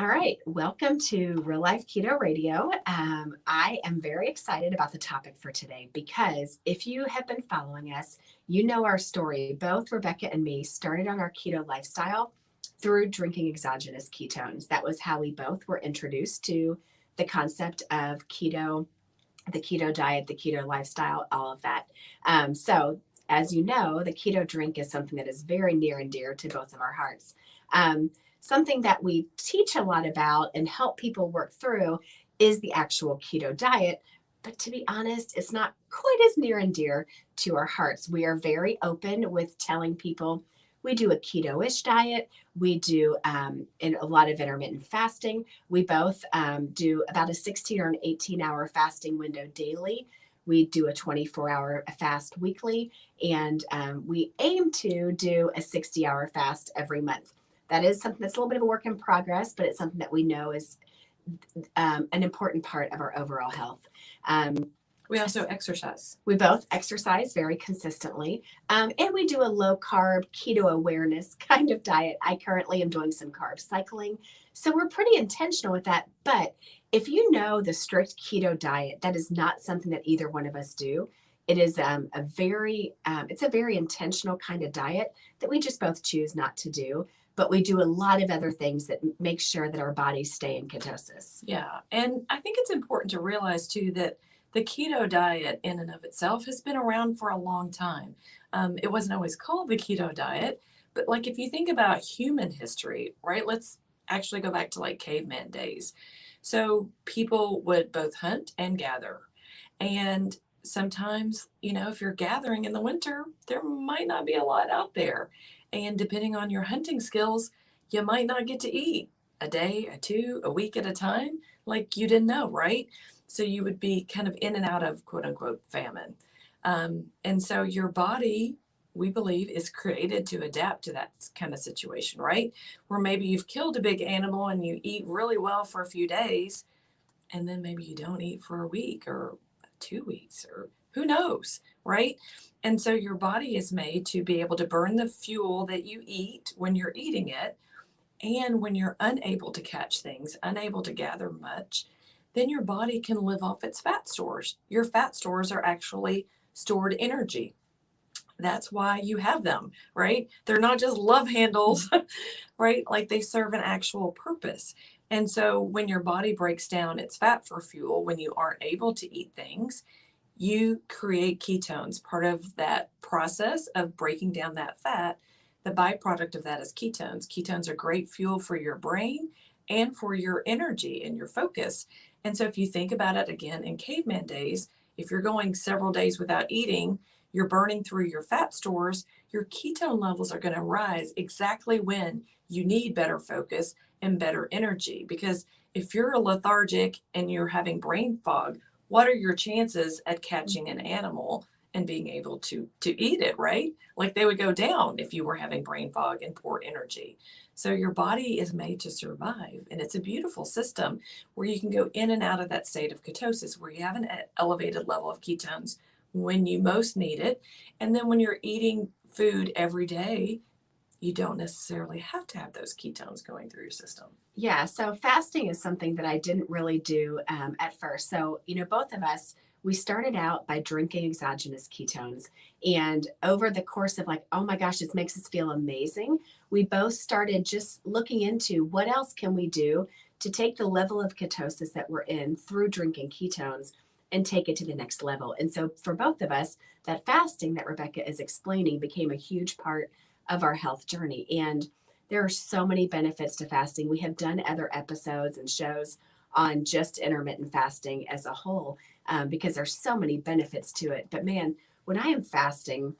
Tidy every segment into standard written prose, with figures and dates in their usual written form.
All right, welcome to Real Life Keto Radio. I am very excited about the topic for today because if you have been following us, you know our story. Both Rebecca and me started on our keto lifestyle through drinking exogenous ketones. That was how we both were introduced to the concept of keto, the keto diet, the keto lifestyle, all of that. As you know, the keto drink is something that is very near and dear to both of our hearts. Um, Something that we teach a lot about and help people work through is the actual keto diet. But to be honest, it's not quite as near and dear to our hearts. We are very open with telling people we do a keto-ish diet. We do in a lot of intermittent fasting. We both do about a 16 or an 18-hour fasting window daily. We do a 24-hour fast weekly, and we aim to do a 60-hour fast every month. That is something that's a little bit of a work in progress, but it's something that we know is an important part of our overall health. We also exercise. We both exercise very consistently, and we do a low-carb, keto awareness kind of diet. I currently am doing some carb cycling, so we're pretty intentional with that. But if you know the strict keto diet, that is not something that either one of us do. It is it's a very intentional kind of diet that we just both choose not to do. But we do a lot of other things that make sure that our bodies stay in ketosis. Yeah. And I think it's important to realize too that the keto diet in and of itself has been around for a long time. It wasn't always called the keto diet, but like if you think about human history, right? Let's actually go back to like caveman days. So people would both hunt and gather. And sometimes, if you're gathering in the winter, there might not be a lot out there. And depending on your hunting skills, you might not get to eat a day, a two, a week at a time, like you didn't know, right? So you would be kind of in and out of quote unquote famine. And so your body, we believe, is created to adapt to that kind of situation, right? Where maybe you've killed a big animal and you eat really well for a few days, and then maybe you don't eat for a week or 2 weeks or who knows, right? And so your body is made to be able to burn the fuel that you eat when you're eating it. And when you're unable to catch things, unable to gather much, then your body can live off its fat stores. Your fat stores are actually stored energy. That's why you have them, right? They're not just love handles, right? Like they serve an actual purpose. And so when your body breaks down its fat for fuel, when you aren't able to eat things, you create ketones. Part of that process of breaking down that fat, the byproduct of that is ketones. Ketones are great fuel for your brain and for your energy and your focus. And so if you think about it again in caveman days, if you're going several days without eating, you're burning through your fat stores, your ketone levels are going to rise exactly when you need better focus and better energy. Because if you're lethargic and you're having brain fog, what are your chances at catching an animal and being able to eat it, right? Like they would go down if you were having brain fog and poor energy. So your body is made to survive, and it's a beautiful system where you can go in and out of that state of ketosis, where you have an elevated level of ketones when you most need it. And then when you're eating food every day, you don't necessarily have to have those ketones going through your system. Yeah, so fasting is something that I didn't really do at first. So, both of us, we started out by drinking exogenous ketones. And over the course of like, oh my gosh, this makes us feel amazing, we both started just looking into what else can we do to take the level of ketosis that we're in through drinking ketones and take it to the next level. And so for both of us, that fasting that Rebecca is explaining became a huge part of our health journey. And there are so many benefits to fasting. We have done other episodes and shows on just intermittent fasting as a whole because there's so many benefits to it. But man, when I am fasting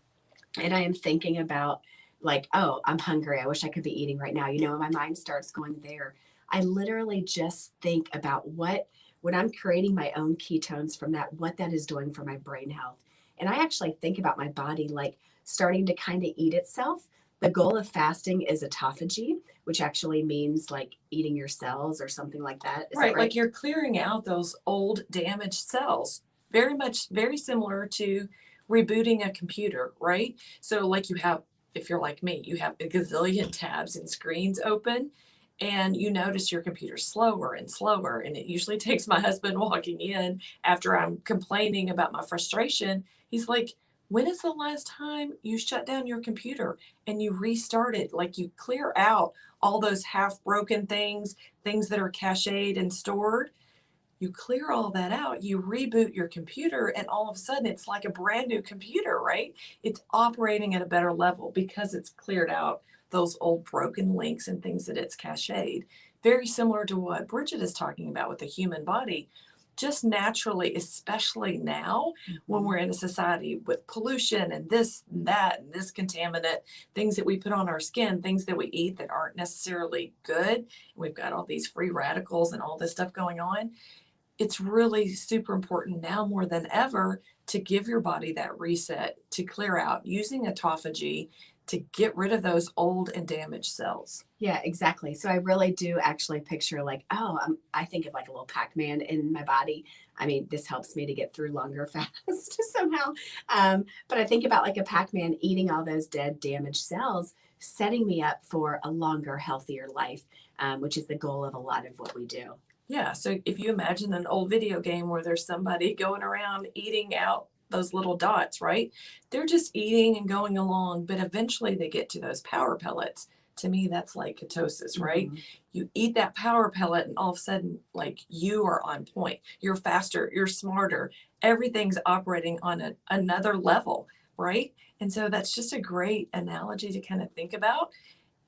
and I am thinking about like, oh, I'm hungry, I wish I could be eating right now, my mind starts going there. I literally just think about when I'm creating my own ketones from that, what that is doing for my brain health. And I actually think about my body like starting to kind of eat itself. The goal of fasting is autophagy, which actually means like eating your cells or something like that. Is right, that right? Like you're clearing out those old damaged cells. Very similar to rebooting a computer, right? So like if you're like me, you have a gazillion tabs and screens open. and you notice your computer slower and slower. And it usually takes my husband walking in after I'm complaining about my frustration. He's like, when is the last time you shut down your computer and you restart it? Like you clear out all those half broken things, things that are cached and stored. You clear all that out, you reboot your computer, and all of a sudden it's like a brand new computer, right? It's operating at a better level because it's cleared out those old broken links and things that it's cached. Very similar to what Bridget is talking about with the human body. Just naturally, especially now when we're in a society with pollution and this and that and this contaminant, things that we put on our skin, things that we eat that aren't necessarily good. We've got all these free radicals and all this stuff going on. It's really super important now more than ever to give your body that reset, to clear out using autophagy to get rid of those old and damaged cells. Yeah, exactly. So I really do actually picture like, oh, I think of like a little Pac-Man in my body. I mean, this helps me to get through longer fast somehow. But I think about like a Pac-Man eating all those dead, damaged cells, setting me up for a longer, healthier life, which is the goal of a lot of what we do. Yeah, so if you imagine an old video game where there's somebody going around eating out those little dots, right? They're just eating and going along, but eventually they get to those power pellets. To me, that's like ketosis, right? Mhm. You eat that power pellet, and all of a sudden, like you are on point. You're faster, you're smarter. Everything's operating on another level, right? And so that's just a great analogy to kind of think about.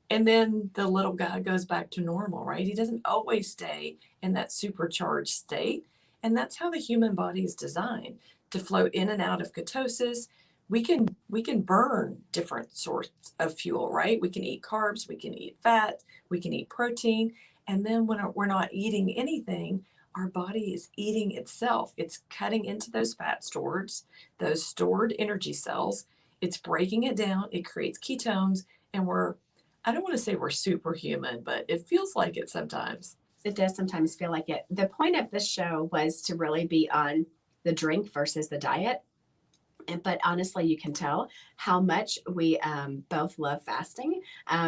And then the little guy goes back to normal, right? He doesn't always stay in that supercharged state. And that's how the human body is designed to flow in and out of ketosis. We can burn different sorts of fuel, right? We can eat carbs, we can eat fat, we can eat protein. And then when we're not eating anything, our body is eating itself. It's cutting into those fat stores, those stored energy cells. It's breaking it down. It creates ketones, and I don't want to say we're superhuman, but it feels like it sometimes. It does sometimes feel like it. The point of this show was to really be on the drink versus the diet. But honestly, you can tell how much we both love fasting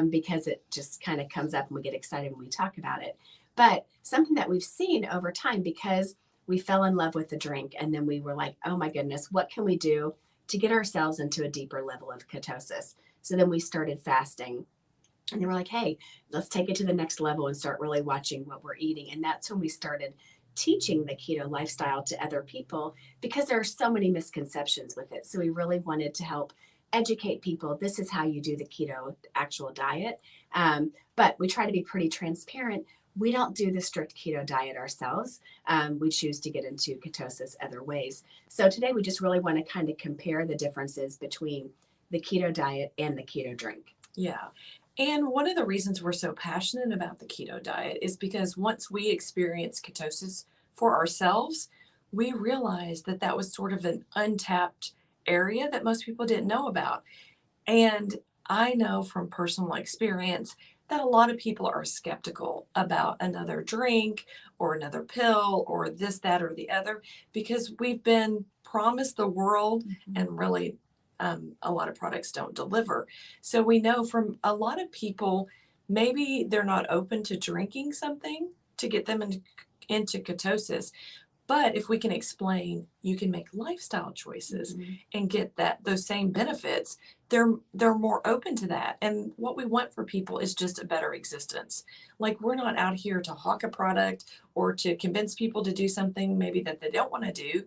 because it just kind of comes up and we get excited when we talk about it. But something that we've seen over time, because we fell in love with the drink and then we were like, oh my goodness, what can we do to get ourselves into a deeper level of ketosis? So then we started fasting. And they were like, hey, let's take it to the next level and start really watching what we're eating. And that's when we started teaching the keto lifestyle to other people because there are so many misconceptions with it. So we really wanted to help educate people. This is how you do the keto actual diet. But we try to be pretty transparent. We don't do the strict keto diet ourselves. We choose to get into ketosis other ways. So today we just really want to kind of compare the differences between the keto diet and the keto drink. Yeah. And one of the reasons we're so passionate about the keto diet is because once we experienced ketosis for ourselves, we realized that that was sort of an untapped area that most people didn't know about. And I know from personal experience that a lot of people are skeptical about another drink or another pill or this, that, or the other, because we've been promised the world and really a lot of products don't deliver. So we know from a lot of people, maybe they're not open to drinking something to get them into ketosis. But if we can explain, you can make lifestyle choices and get those same benefits, they're more open to that. And what we want for people is just a better existence. Like we're not out here to hawk a product or to convince people to do something maybe that they don't want to do,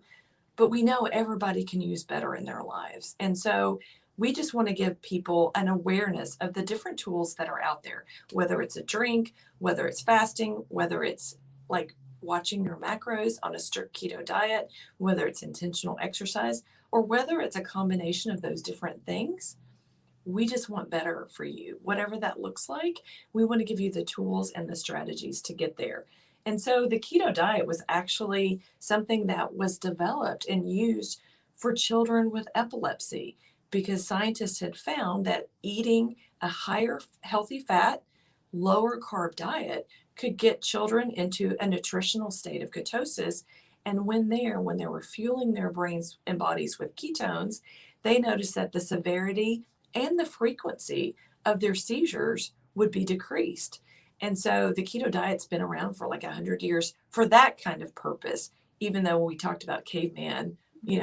but we know everybody can use better in their lives. And so we just want to give people an awareness of the different tools that are out there, whether it's a drink, whether it's fasting, whether it's like watching your macros on a strict keto diet, whether it's intentional exercise, or whether it's a combination of those different things. We just want better for you. Whatever that looks like, we want to give you the tools and the strategies to get there. And so the keto diet was actually something that was developed and used for children with epilepsy because scientists had found that eating a higher healthy fat, lower carb diet could get children into a nutritional state of ketosis. And when they were fueling their brains and bodies with ketones, they noticed that the severity and the frequency of their seizures would be decreased. And so the keto diet's been around for like 100 years for that kind of purpose, even though we talked about caveman,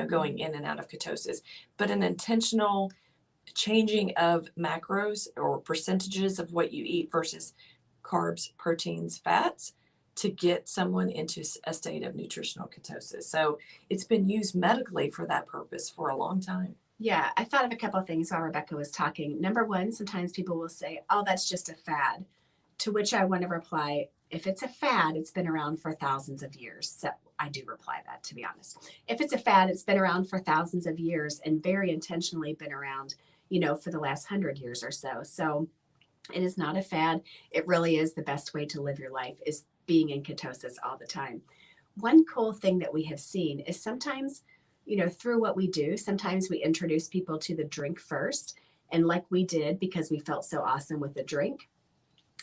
going in and out of ketosis, but an intentional changing of macros or percentages of what you eat versus carbs, proteins, fats to get someone into a state of nutritional ketosis. So it's been used medically for that purpose for a long time. Yeah, I thought of a couple of things while Rebecca was talking. Number one, sometimes people will say, oh, that's just a fad. To which I want to reply, if it's a fad, it's been around for thousands of years. So I do reply that, to be honest. If it's a fad, it's been around for thousands of years and very intentionally been around, for the last 100 years or so. So it is not a fad. It really is the best way to live your life, is being in ketosis all the time. One cool thing that we have seen is sometimes, through what we do, sometimes we introduce people to the drink first. And like we did, because we felt so awesome with the drink,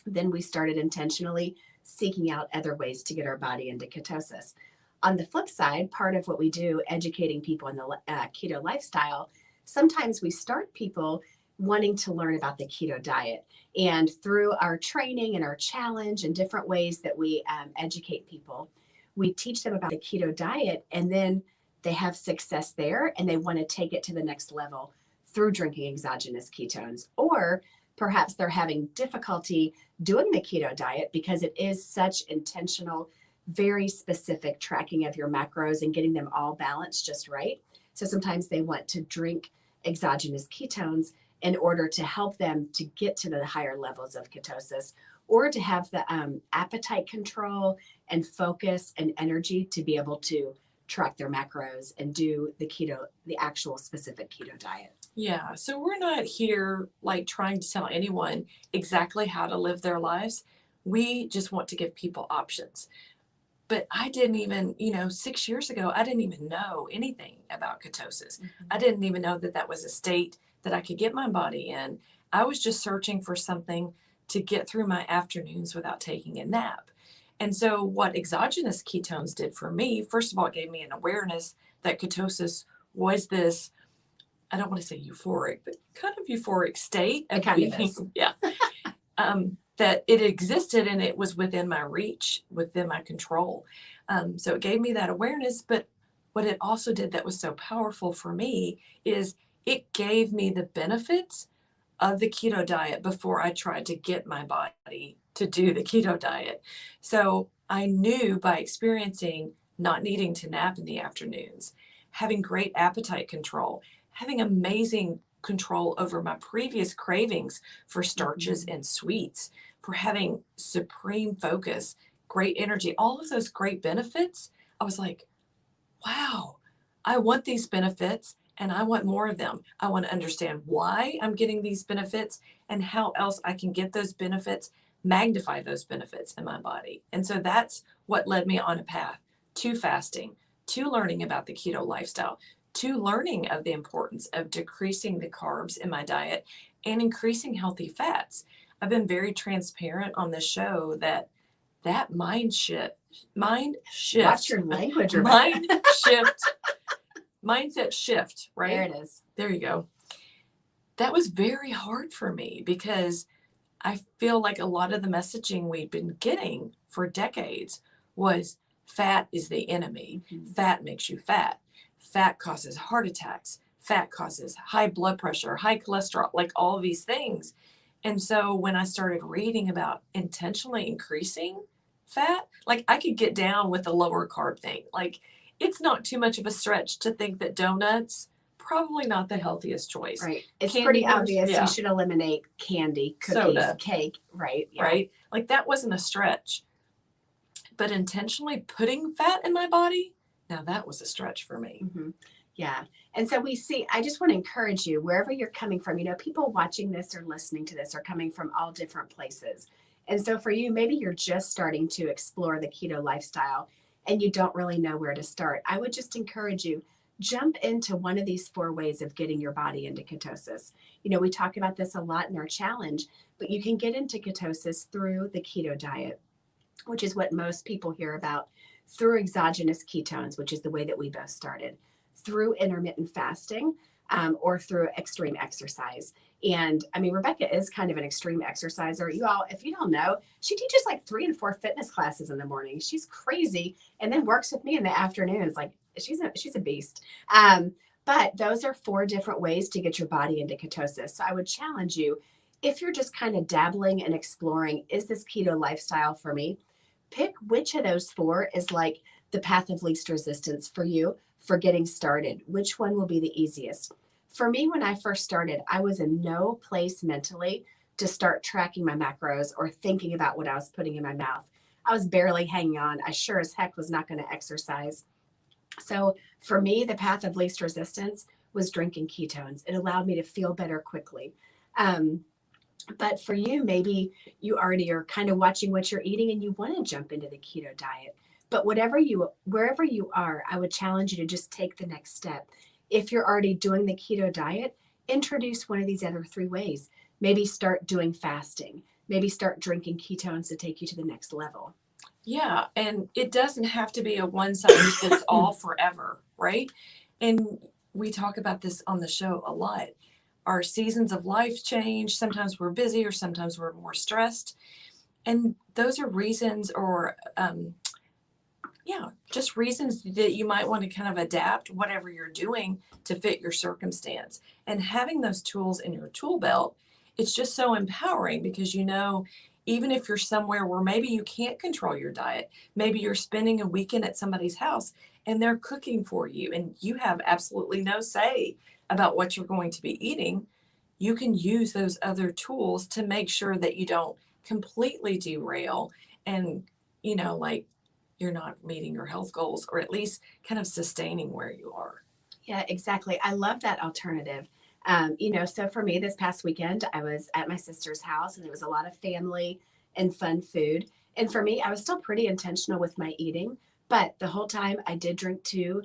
then we started intentionally seeking out other ways to get our body into ketosis. On the flip side, part of what we do, educating people in the keto lifestyle, sometimes we start people wanting to learn about the keto diet. And through our training and our challenge and different ways that we educate people, we teach them about the keto diet, and then they have success there and they want to take it to the next level through drinking exogenous ketones. Or perhaps they're having difficulty doing the keto diet because it is such intentional, very specific tracking of your macros and getting them all balanced just right. So sometimes they want to drink exogenous ketones in order to help them to get to the higher levels of ketosis, or to have the appetite control and focus and energy to be able to track their macros and do the actual specific keto diet. Yeah, so we're not here like trying to tell anyone exactly how to live their lives. We just want to give people options. But I didn't even, 6 years ago, I didn't even know anything about ketosis. Mm-hmm. I didn't even know that that was a state that I could get my body in. I was just searching for something to get through my afternoons without taking a nap. And so what exogenous ketones did for me, first of all, it gave me an awareness that ketosis was this, I don't want to say euphoric, but kind of euphoric state of kind of is. Yeah. That it existed and it was within my reach, within my control. So it gave me that awareness. But what it also did that was so powerful for me is it gave me the benefits of the keto diet before I tried to get my body to do the keto diet. So I knew by experiencing not needing to nap in the afternoons, having great appetite control, having amazing control over my previous cravings for starches and sweets, for having supreme focus, great energy, all of those great benefits. I was like, wow, I want these benefits and I want more of them. I want to understand why I'm getting these benefits and how else I can get those benefits, magnify those benefits in my body. And so that's what led me on a path to fasting, to learning about the keto lifestyle, to learning of the importance of decreasing the carbs in my diet and increasing healthy fats. I've been very transparent on the show that mindset Watch your language, Rebecca. mindset shift, right? There it is. There you go. That was very hard for me because I feel like a lot of the messaging we've been getting for decades was fat is the enemy. Mm-hmm. Fat makes you fat. Fat causes heart attacks. Fat causes high blood pressure, high cholesterol, like all these things. And so when I started reading about intentionally increasing fat, like I could get down with the lower carb thing. Like it's not too much of a stretch to think that donuts, probably not the healthiest choice. Right. It's Candy pretty bars, obvious. yeah. You should eliminate candy, cookies, Soda. cake. Right. Yeah. Right? Like that wasn't a stretch. But intentionally putting fat in my body, now that was a stretch for me. Mm-hmm. Yeah. And so I just want to encourage you, wherever you're coming from, people watching this or listening to this are coming from all different places. And so for you, maybe you're just starting to explore the keto lifestyle and you don't really know where to start. I would just encourage you, jump into one of these 4 ways of getting your body into ketosis. We talk about this a lot in our challenge, but you can get into ketosis through the keto diet, which is what most people hear about, through exogenous ketones, which is the way that we both started, through intermittent fasting, or through extreme exercise. And I mean, Rebecca is kind of an extreme exerciser. You all, if you don't know, she teaches like 3 and 4 fitness classes in the morning. She's crazy, and then works with me in the afternoons. Like she's a beast. But those are 4 different ways to get your body into ketosis. So I would challenge you, if you're just kind of dabbling and exploring, is this keto lifestyle for me? Pick which of those 4 is like the path of least resistance for you for getting started. Which one will be the easiest? For me, when I first started, I was in no place mentally to start tracking my macros or thinking about what I was putting in my mouth. I was barely hanging on. I sure as heck was not going to exercise. So for me, the path of least resistance was drinking ketones. It allowed me to feel better quickly. Um, but for you, maybe you already are kind of watching what you're eating and you want to jump into the keto diet. But wherever you are, I would challenge you to just take the next step. If you're already doing the keto diet, introduce one of these other 3 ways. Maybe start doing fasting. Maybe start drinking ketones to take you to the next level. Yeah, and it doesn't have to be a one size fits all forever, right? And we talk about this on the show a lot. Our seasons of life change. Sometimes we're busy or sometimes we're more stressed. And those are reasons just reasons that you might want to kind of adapt whatever you're doing to fit your circumstance. And having those tools in your tool belt, it's just so empowering because even if you're somewhere where maybe you can't control your diet, maybe you're spending a weekend at somebody's house and they're cooking for you and you have absolutely no say about what you're going to be eating, you can use those other tools to make sure that you don't completely derail and, like you're not meeting your health goals or at least kind of sustaining where you are. Yeah, exactly. I love that alternative. So for me, this past weekend, I was at my sister's house and there was a lot of family and fun food. And for me, I was still pretty intentional with my eating, but the whole time I did drink 2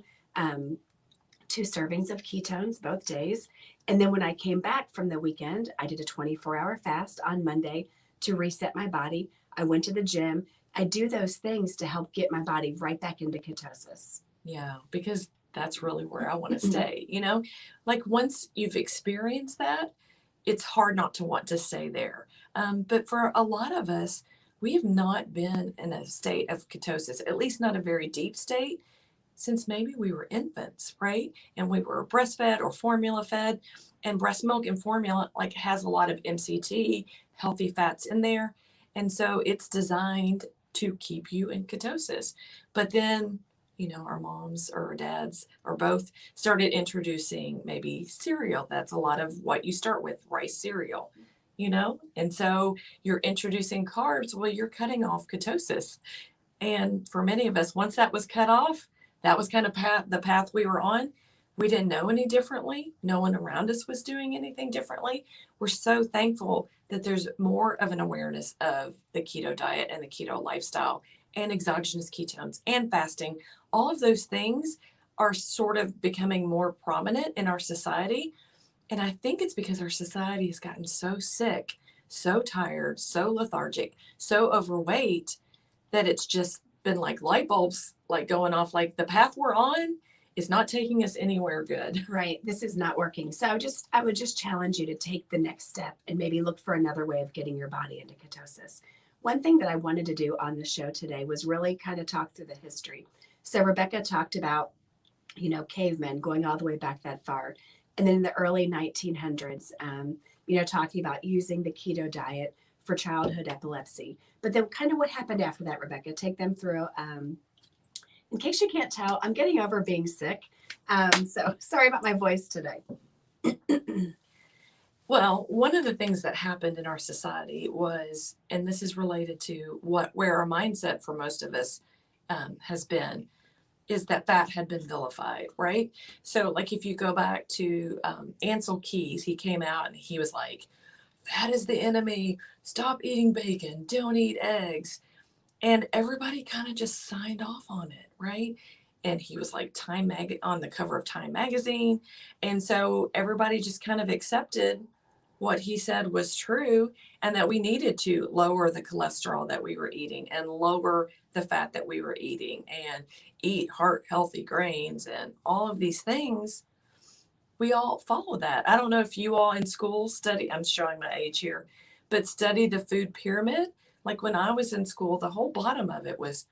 servings of ketones both days. And then when I came back from the weekend, I did a 24-hour fast on Monday to reset my body. I went to the gym. I do those things to help get my body right back into ketosis. Yeah, because that's really where I want to stay. Like once you've experienced that, it's hard not to want to stay there. But for a lot of us, we have not been in a state of ketosis, at least not a very deep state, since maybe we were infants, right? And we were breastfed or formula fed. And breast milk and formula like has a lot of MCT, healthy fats in there. And so it's designed to keep you in ketosis. But then, our moms or our dads or both started introducing maybe cereal. That's a lot of what you start with, rice cereal, And so you're introducing carbs. Well, you're cutting off ketosis. And for many of us, once that was cut off, that was kind of the path we were on. We didn't know any differently. No one around us was doing anything differently. We're so thankful that there's more of an awareness of the keto diet and the keto lifestyle and exogenous ketones and fasting. All of those things are sort of becoming more prominent in our society. And I think it's because our society has gotten so sick, so tired, so lethargic, so overweight that it's just been like light bulbs like going off, like the path we're on is not taking us anywhere good. Right. This is not working. So I would just challenge you to take the next step and maybe look for another way of getting your body into ketosis. One thing that I wanted to do on the show today was really kind of talk through the history. So Rebecca talked about, cavemen going all the way back that far. And then in the early 1900s, talking about using the keto diet for childhood epilepsy. But then kind of what happened after that, Rebecca, take them through. In case you can't tell, I'm getting over being sick. So sorry about my voice today. Well, one of the things that happened in our society was, and this is related to where our mindset for most of us has been, is that fat had been vilified, right? So like if you go back to Ansel Keys, he came out and he was like, fat is the enemy, stop eating bacon, don't eat eggs. And everybody kind of just signed off on it, right? And he was like on the cover of Time magazine. And so everybody just kind of accepted what he said was true and that we needed to lower the cholesterol that we were eating and lower the fat that we were eating and eat heart healthy grains and all of these things. we all follow that. I don't know if you all in school study, I'm showing my age here, but study the food pyramid. Like when I was in school, the whole bottom of it was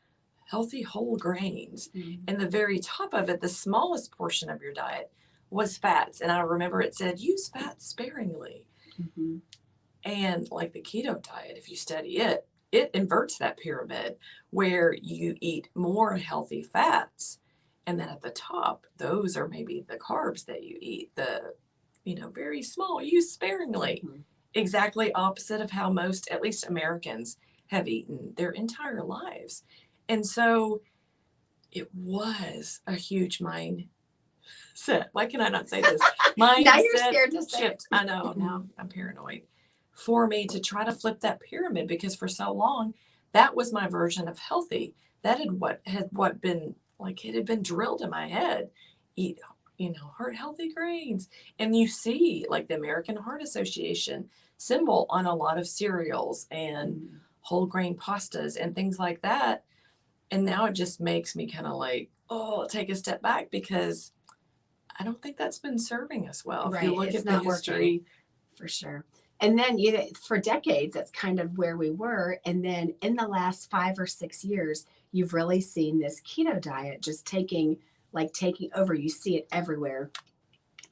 healthy whole grains. Mm-hmm. And the very top of it, the smallest portion of your diet, was fats. And I remember it said, use fats sparingly. Mm-hmm. And like the keto diet, if you study it, it inverts that pyramid where you eat more healthy fats. And then at the top, those are maybe the carbs that you eat, the, very small, use sparingly. Mm-hmm. Exactly opposite of how most, at least Americans, have eaten their entire lives. And so it was a huge mindset. Why can I not say this? Now you're Mindset scared to say it. shift. I know. Now I'm paranoid. For me to try to flip that pyramid, because for so long that was my version of healthy. That had been like, it had been drilled in my head. Eat, heart healthy grains. And you see like the American Heart Association symbol on a lot of cereals and whole grain pastas and things like that. And now it just makes me kind of like, take a step back, because I don't think that's been serving us well. Right. If you look It's at the not history. working, for sure. And then for decades, that's kind of where we were. And then in the last 5 or 6 years, you've really seen this keto diet just taking over. You see it everywhere.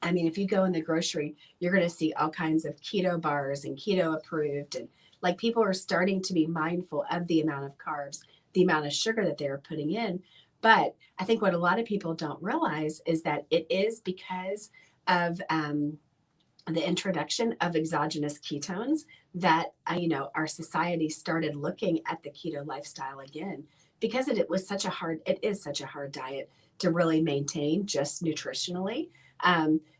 I mean, if you go in the grocery, you're going to see all kinds of keto bars and keto approved. And like people are starting to be mindful of the amount of carbs, the amount of sugar that they're putting in. But I think what a lot of people don't realize is that it is because of the introduction of exogenous ketones that, our society started looking at the keto lifestyle again, because it is such a hard diet to really maintain just nutritionally.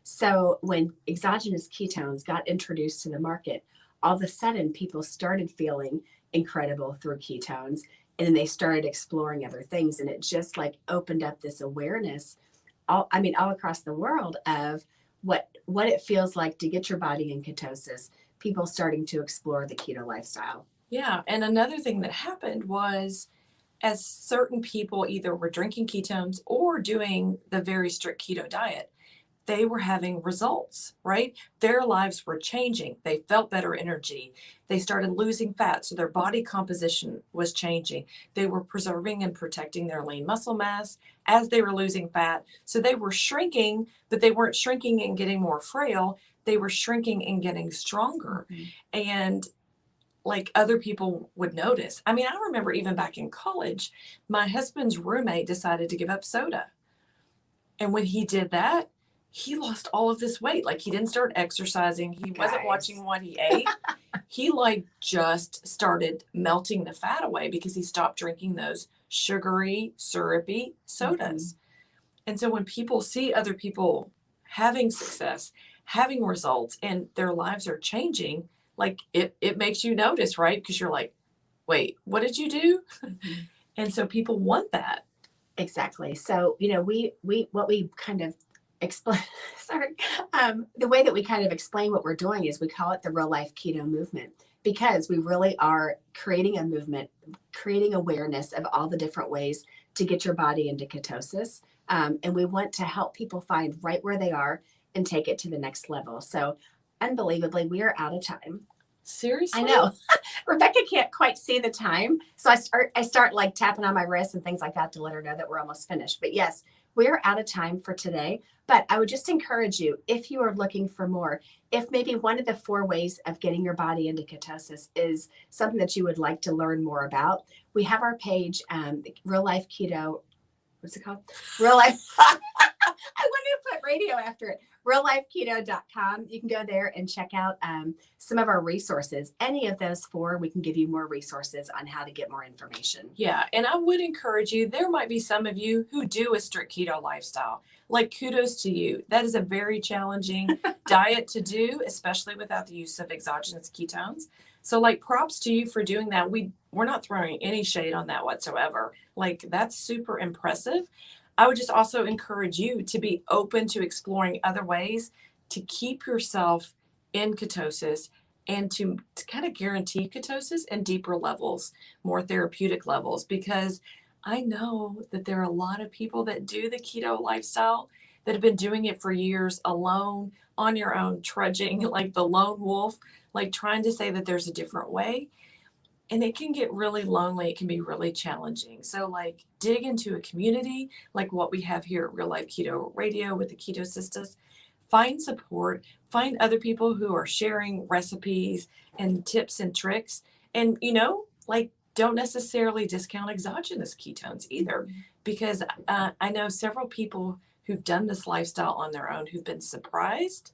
So when exogenous ketones got introduced to the market, all of a sudden people started feeling incredible through ketones, and then they started exploring other things, and it just like opened up this awareness all across the world of what it feels like to get your body in ketosis, people starting to explore the keto lifestyle. Yeah. And another thing that happened was, as certain people either were drinking ketones or doing the very strict keto diet, they were having results, right? Their lives were changing. They felt better energy. They started losing fat, so their body composition was changing. They were preserving and protecting their lean muscle mass as they were losing fat. So they were shrinking, but they weren't shrinking and getting more frail. They were shrinking and getting stronger. Mm-hmm. And like other people would notice. I mean, I remember even back in college, my husband's roommate decided to give up soda. And when he did that, he lost all of this weight. Like he didn't start exercising. He wasn't watching what he ate. He like just started melting the fat away because he stopped drinking those sugary, syrupy sodas. Mm-hmm. And so when people see other people having success, having results, and their lives are changing, like it makes you notice, right? Because you're like, wait, what did you do? Mm-hmm. And so people want that. Exactly. So, what we kind of explain, the way that we kind of explain what we're doing is we call it the real life keto movement, because we really are creating a movement, creating awareness of all the different ways to get your body into ketosis. And we want to help people find right where they are and take it to the next level. So unbelievably, we are out of time. Seriously? I know. Rebecca can't quite see the time. So I start like tapping on my wrist and things like that to let her know that we're almost finished. But yes, we're out of time for today. But I would just encourage you, if you are looking for more, if maybe one of the 4 ways of getting your body into ketosis is something that you would like to learn more about, we have our page, Real Life Keto. What's it called? Real Life. I wanted to put radio after it. reallifeketo.com. You can go there and check out some of our resources. Any of those 4, we can give you more resources on how to get more information. Yeah. And I would encourage you, there might be some of you who do a strict keto lifestyle. Like, kudos to you. That is a very challenging diet to do, especially without the use of exogenous ketones. So like, props to you for doing that. We're not throwing any shade on that whatsoever. Like, that's super impressive. I would just also encourage you to be open to exploring other ways to keep yourself in ketosis and to kind of guarantee ketosis and deeper levels, more therapeutic levels, because I know that there are a lot of people that do the keto lifestyle that have been doing it for years alone, on your own, trudging like the lone wolf, like trying to say that there's a different way. And it can get really lonely. It can be really challenging. So, like, dig into a community like what we have here at Real Life Keto Radio with the KETO-SIStas. Find support, find other people who are sharing recipes and tips and tricks. And, like, don't necessarily discount exogenous ketones either, because I know several people who've done this lifestyle on their own who've been surprised,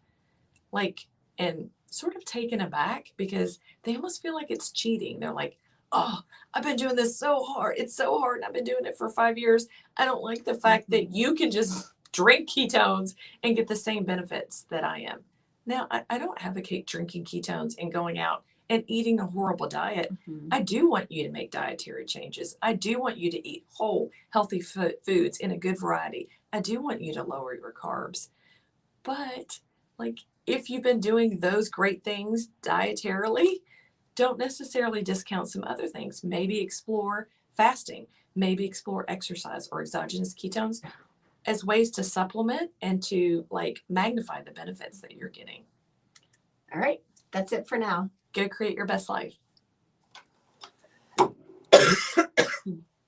like, and sort of taken aback because they almost feel like it's cheating. They're like, oh, I've been doing this so hard. It's so hard. And I've been doing it for 5 years. I don't like the fact that you can just drink ketones and get the same benefits that I am. Now, I don't advocate drinking ketones and going out and eating a horrible diet. Mhm. I do want you to make dietary changes. I do want you to eat whole, healthy foods in a good variety. I do want you to lower your carbs. But, like, if you've been doing those great things dietarily, don't necessarily discount some other things. Maybe explore fasting, maybe explore exercise or exogenous ketones as ways to supplement and to, like, magnify the benefits that you're getting. All right. That's it for now. Go create your best life.